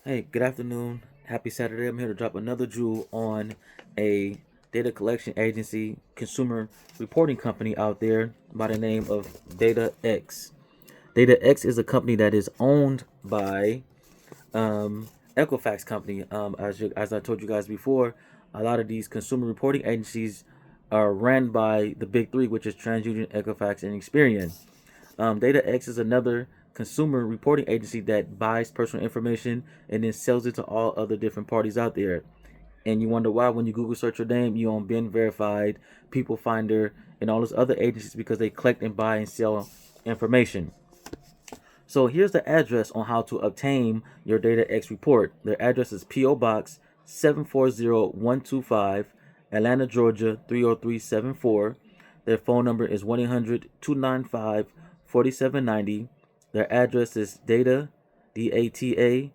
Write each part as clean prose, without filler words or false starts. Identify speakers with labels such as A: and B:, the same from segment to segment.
A: Hey, good afternoon. Happy Saturday. I'm here to drop another jewel on a data collection agency, consumer reporting company out there by the name of Datax. Datax is a company that is owned by Equifax company. As I told you guys before, a lot of these consumer reporting agencies are ran by the big three, which is TransUnion, Equifax, and Experian. DataX is another consumer reporting agency that buys personal information and then sells it to all other different parties out there. And you wonder why when you Google search your name, you on Been Verified, People Finder, and all those other agencies because they collect and buy and sell information. So here's the address on how to obtain your DataX report. Their address is P.O. Box 740125, Atlanta, Georgia 30374. Their phone number is 1-800-295-4790. Their address is data, ltd.com.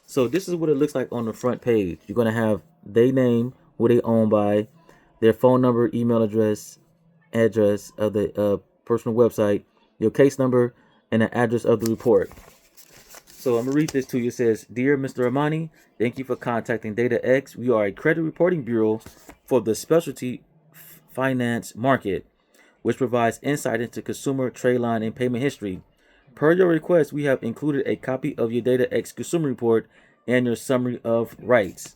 A: So this is what it looks like on the front page. You're going to have their name, who they own by, their phone number, email address, address of the personal website, your case number, and the address of the report. So I'm going to read this to you. It says, Dear Mr. Amani, thank you for contacting DataX. We are a credit reporting bureau for the specialty finance market, which provides insight into consumer trade line and payment history. Per your request, we have included a copy of your DataX consumer report and your summary of rights.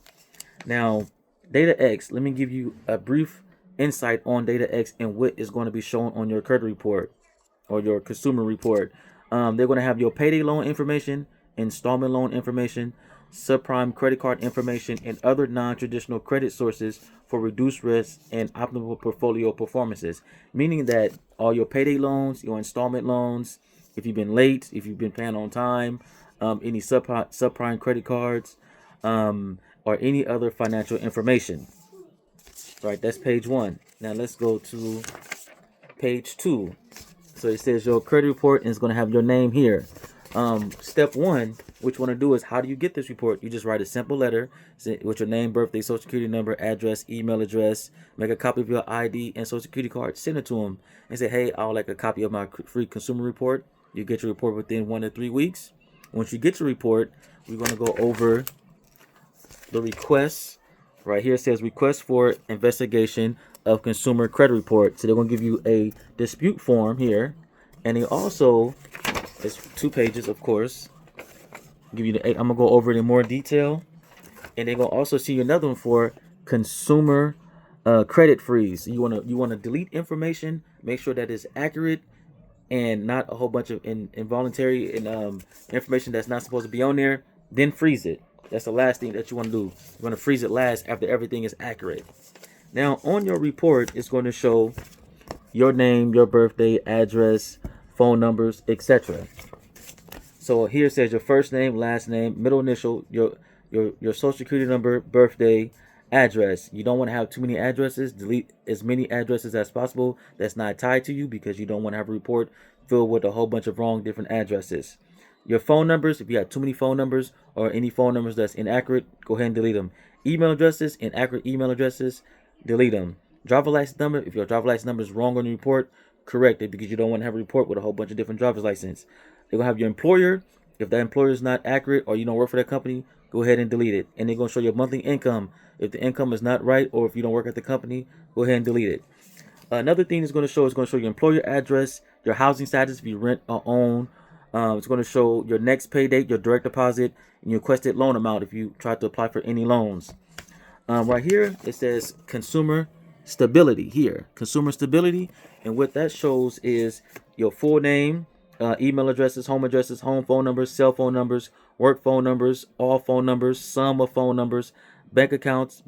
A: Now, DataX, let me give you a brief insight on DataX and what is going to be shown on your credit report or your consumer report. They're going to have your payday loan information, installment loan information, subprime credit card information, and other non-traditional credit sources for reduced risk and optimal portfolio performances. Meaning that all your payday loans, your installment loans, if you've been late, if you've been paying on time, any subprime credit cards, or any other financial information. All right, that's page one. Now let's go to page two. So it says your credit report is going to have your name here. Step one, what you want to do is, how do you get this report? You just write a simple letter with your name, birthday, social security number, address, email address. Make a copy of your ID and social security card. Send it to them and say, hey, I would like a copy of my free consumer report. You get your report within 1 to 3 weeks. Once you get your report, we're going to go over the requests. Right here it says request for investigation of consumer credit report. So they're going to give you a dispute form here, and they also, it's 2 pages, of course. Give you the 8. I'm gonna go over it in more detail, and they're gonna also see another one for consumer credit freeze. You wanna delete information, make sure that it's accurate and not a whole bunch of involuntary and information that's not supposed to be on there. Then freeze it. That's the last thing that you want to do. You're going to freeze it last after everything is accurate. Now, on your report, it's going to show your name, your birthday, address, phone numbers, etc. So here it says your first name, last name, middle initial, your social security number, birthday, address. You don't want to have too many addresses. Delete as many addresses as possible that's not tied to you, because you don't want to have a report filled with a whole bunch of wrong different addresses. Your phone numbers, if you have too many phone numbers or any phone numbers that's inaccurate, go ahead and delete them. Email addresses, inaccurate email addresses, delete them. Driver license number, if your driver license number is wrong on the report, correct it, because you don't want to have a report with a whole bunch of different driver's license. They're going to have your employer. If that employer is not accurate or you don't work for that company, go ahead and delete it. And they're going to show your monthly income. If the income is not right, or if you don't work at the company, go ahead and delete it. Another thing it's going to show is going to show your employer address, your housing status if you rent or own. It's going to show your next pay date, your direct deposit, and your requested loan amount if you try to apply for any loans. Right here, it says consumer stability here. Consumer stability. And what that shows is your full name, email addresses, home phone numbers, cell phone numbers, work phone numbers, all phone numbers, sum of phone numbers, bank accounts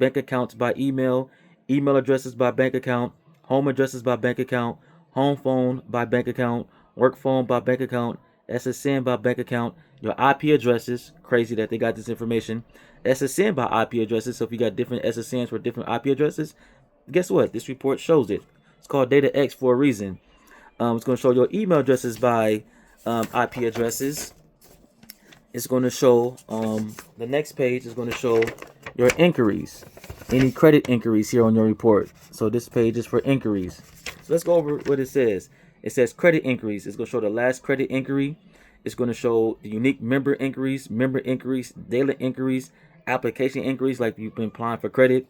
A: by email, email addresses by bank account, home addresses by bank account, home phone by bank account, work phone by bank account, SSN by bank account, your IP addresses. Crazy that they got this information. SSN by IP addresses. So if you got different SSNs for different IP addresses, guess what? This report shows it. It's called DataX for a reason. It's going to show your email addresses by IP addresses. It's going to show the next page is going to show your inquiries, any credit inquiries here on your report. So this page is for inquiries. So let's go over what it says. It says credit inquiries. It's going to show the last credit inquiry. It's going to show the unique member inquiries, daily inquiries, application inquiries, like you've been applying for credit.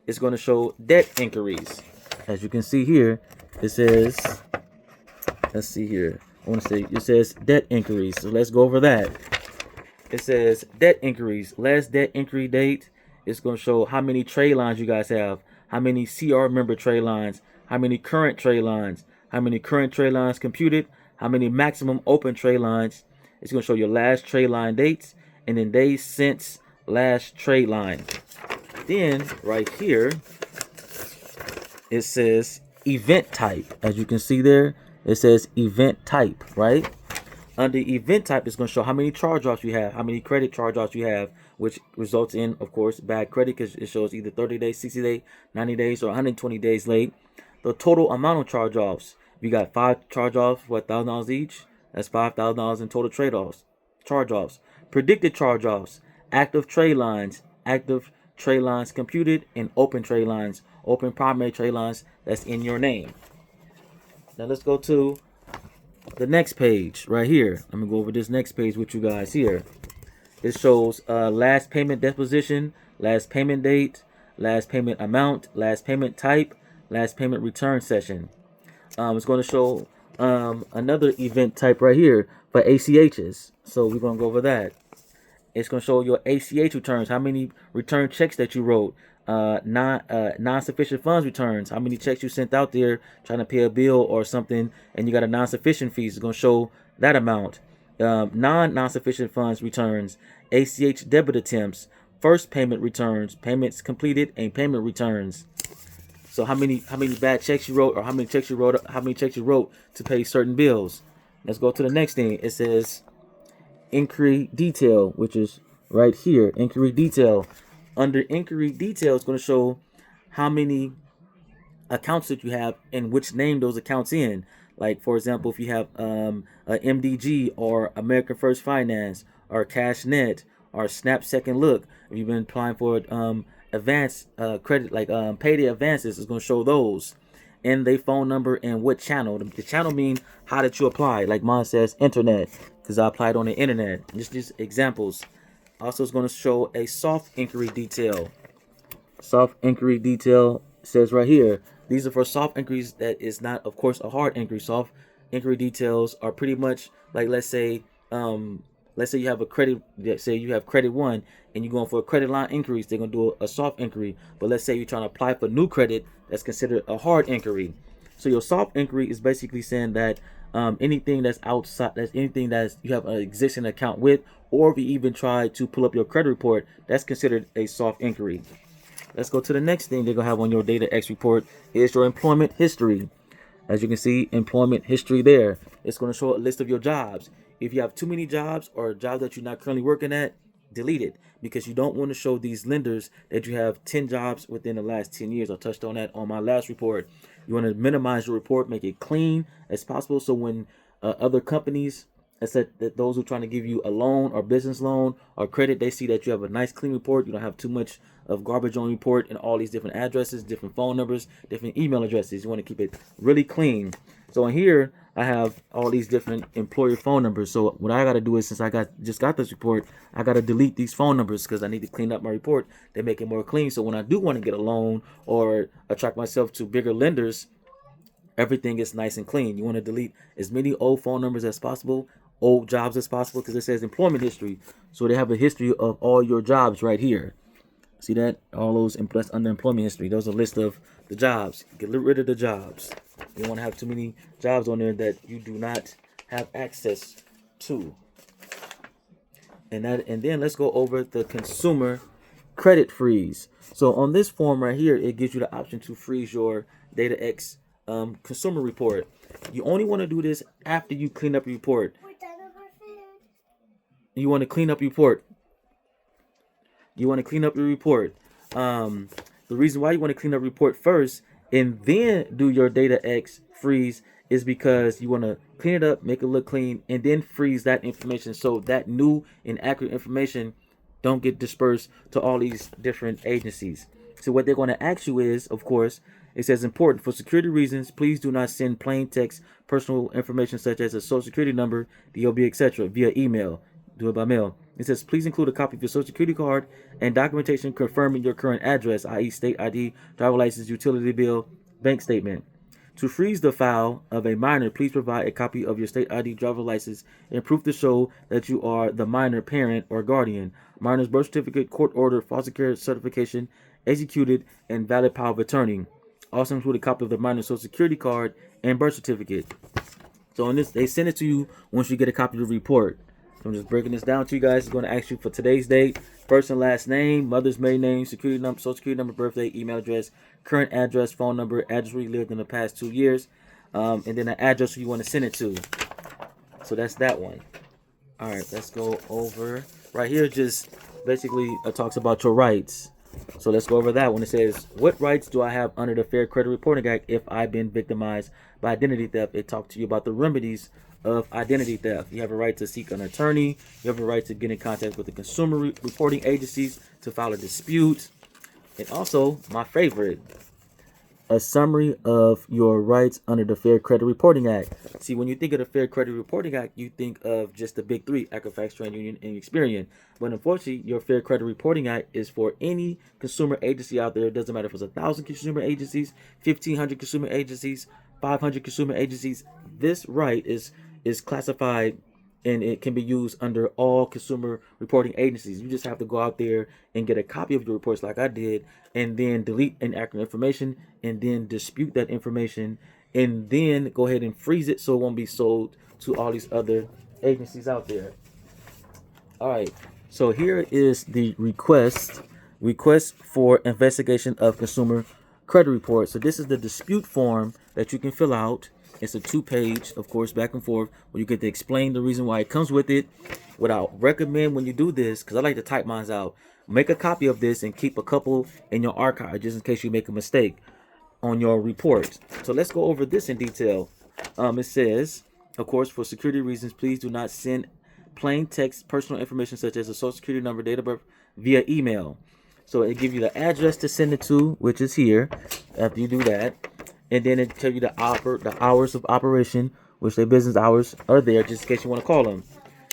A: It's going to show debt inquiries. As you can see here, it says, let's see here. It says debt inquiries. So let's go over that. It says debt inquiries. Last debt inquiry date. It's going to show how many trade lines you guys have, how many CR member trade lines, how many current trade lines, how many current trade lines computed, how many maximum open trade lines. It's going to show your last trade line dates, and then days since last trade line. Then right here, it says event type. As you can see there, it says event type, right? Under event type, it's going to show how many charge-offs you have, how many credit charge-offs you have, which results in, of course, bad credit, because it shows either 30 days, 60 days, 90 days, or 120 days late. The total amount of charge-offs. If you got 5 charge-offs for $1,000 each, that's $5,000 in total charge-offs. Predicted charge-offs, active trade lines computed, and open trade lines, open primary trade lines that's in your name. Now let's go to the next page right here. I'm gonna go over this next page with you guys here. It shows last payment disposition, last payment date, last payment amount, last payment type, last payment return session. It's going to show another event type right here for ACHs. So we're going to go over that. It's going to show your ACH returns, how many return checks that you wrote, non-sufficient funds returns, how many checks you sent out there trying to pay a bill or something, and you got a non-sufficient fees. It's going to show that amount. Non-sufficient funds returns, ACH debit attempts, first payment returns, payments completed, and payment returns. So how many bad checks you wrote, or how many checks you wrote to pay certain bills. Let's go to the next thing. It says inquiry detail, which is right here. Inquiry detail. Under inquiry detail, it's going to show how many accounts that you have and which name those accounts in. Like, for example, if you have a MDG or American First Finance or CashNet or Snap Second Look, if you've been applying for advanced credit, like Payday advances, is going to show those. And their phone number and what channel. The channel mean how did you apply. Like mine says internet, because I applied on the internet. Just examples. Also, it's going to show a soft inquiry detail. Soft inquiry detail says right here, these are for soft inquiries that is not, of course, a hard inquiry. Soft inquiry details are pretty much like, let's say you have a credit, say you have credit 1 and you're going for a credit line increase, they're going to do a soft inquiry. But let's say you're trying to apply for new credit, that's considered a hard inquiry. So your soft inquiry is basically saying that anything that's outside, anything that you have an existing account with, or if you even try to pull up your credit report, that's considered a soft inquiry. Let's go to the next thing they're going to have on your Datax report is your employment history. As you can see, employment history there. It's going to show a list of your jobs. If you have too many jobs or jobs that you're not currently working at, delete it, because you don't want to show these lenders that you have 10 jobs within the last 10 years. I touched on that on my last report. You want to minimize your report, make it clean as possible, so when other companies, that those who are trying to give you a loan or business loan or credit, they see that you have a nice clean report. You don't have too much of garbage on report and all these different addresses, different phone numbers, different email addresses. You want to keep it really clean. So in here, I have all these different employer phone numbers. So what I got to do is, since I just got this report, I got to delete these phone numbers because I need to clean up my report. They make it more clean. So when I do want to get a loan or attract myself to bigger lenders, everything is nice and clean. You want to delete as many old phone numbers as possible, old jobs as possible, because it says employment history. So they have a history of all your jobs right here. See that? All those under employment history. Those are a list of the jobs. Get rid of the jobs. You don't want to have too many jobs on there that you do not have access to. And then let's go over the consumer credit freeze. So on this form right here, it gives you the option to freeze your Datax consumer report. You only want to do this after you clean up your report. You want to clean up your report. You want to clean up your report. The reason why you want to clean up your report first and then do your Datax freeze is because you want to clean it up, make it look clean, and then freeze that information so that new and accurate information don't get dispersed to all these different agencies. So what they're going to ask you is, of course, It says important for security reasons, please do not send plain text personal information such as a social security number, DOB, etc. via email. Do it by mail. It says please include a copy of your social security card and documentation confirming your current address, i.e. state ID, driver license, utility bill, bank statement. To freeze the file of a minor, please provide a copy of your state ID, driver license, and proof to show that you are the minor parent or guardian. Minor's birth certificate, court order, foster care certification, executed, and valid power of attorney. Also include a copy of the minor's social security card and birth certificate. So in this, they send it to you once you get a copy of the report. So I'm just breaking this down to you guys. It's going to ask you for today's date, first and last name, mother's maiden name, security number, social security number, birthday, email address, current address, phone number, address where you lived in the past 2 years, and then the address you want to send it to. So that's that one. All right, let's go over right here. Just basically talks about your rights. So let's go over that one. It says, what rights do I have under the Fair Credit Reporting Act if I've been victimized by identity theft? It talks to you about the remedies of identity theft. You have a right to seek an attorney. You have a right to get in contact with the consumer reporting agencies to file a dispute. And also, my favorite, a summary of your rights under the Fair Credit Reporting Act. See, when you think of the Fair Credit Reporting Act, you think of just the big three, Equifax, TransUnion, and Experian. But unfortunately, your Fair Credit Reporting Act is for any consumer agency out there. It doesn't matter if it's 1,000 consumer agencies, 1,500 consumer agencies, 500 consumer agencies. This right is classified and it can be used under all consumer reporting agencies. You just have to go out there and get a copy of your reports like I did, and then delete inaccurate information, and then dispute that information, and then go ahead and freeze it so it won't be sold to all these other agencies out there. All right, so here is the request for investigation of consumer credit report. So this is the dispute form that you can fill out. It's a 2-page, of course, back and forth, where you get to explain the reason why it comes with it. What I recommend when you do this, because I like to type mine out, make a copy of this and keep a couple in your archive just in case you make a mistake on your report. So let's go over this in detail. It says, of course, for security reasons, please do not send plain text personal information such as a social security number, date of birth via email. So it gives you the address to send it to, which is here. After you do that, and then it tells you the hours of operation, which their business hours are there, just in case you want to call them.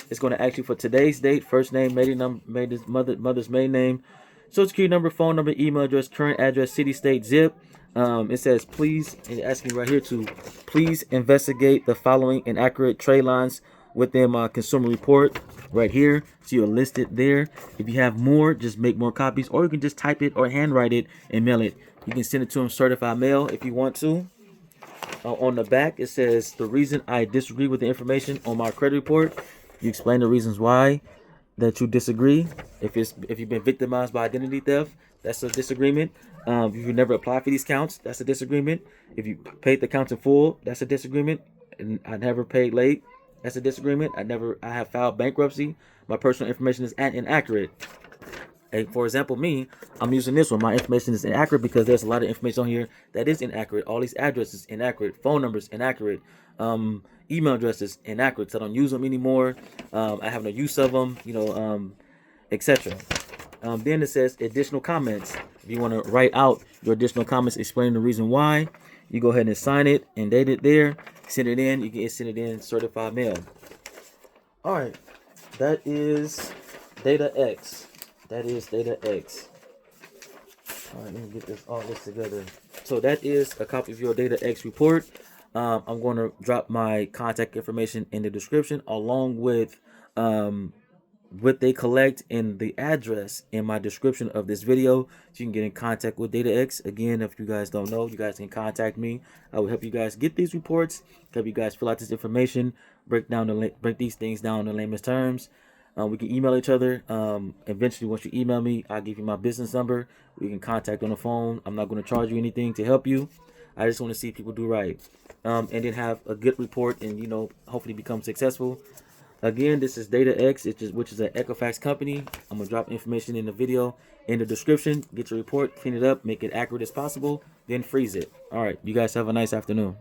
A: It's going to ask you for today's date, first name, maiden number, mother's maiden name, social security number, phone number, email address, current address, city, state, zip. It says please, and it asks me right here to please investigate the following inaccurate trade lines within my consumer report right here. So you'll list it there. If you have more, just make more copies, or you can just type it or handwrite it and mail it. You can send it to them certified mail if you want to. On the back, it says the reason I disagree with the information on my credit report. You explain the reasons why that you disagree. If you've been victimized by identity theft, that's a disagreement. If you never applied for these counts, that's a disagreement. If you paid the counts in full, that's a disagreement. And I never paid late, that's a disagreement. I have filed bankruptcy. My personal information is inaccurate. For example, me, I'm using this one. My information is inaccurate because there's a lot of information on here that is inaccurate. All these addresses inaccurate, phone numbers inaccurate, email addresses inaccurate. So I don't use them anymore. I have no use of them, etc. Then it says additional comments. If you want to write out your additional comments explaining the reason why, you go ahead and sign it and date it there. Send it in. You can send it in certified mail. All right, that is Datax. That is Datax. All right, let me get all this together. So that is a copy of your Datax report. I'm going to drop my contact information in the description, along with what they collect and the address in my description of this video, so you can get in contact with Datax. Again, if you guys don't know, you guys can contact me. I will help you guys get these reports, help you guys fill out this information, break these things down in layman's terms. We can email each other. Eventually, once you email me, I'll give you my business number. We can contact on the phone. I'm not going to charge you anything to help you. I just want to see people do right, and then have a good report, and hopefully become successful. Again, this is Datax, which is an Equifax company. I'm gonna drop information in the video in the description. Get your report, clean it up, make it accurate as possible, then freeze it. All right, you guys have a nice afternoon.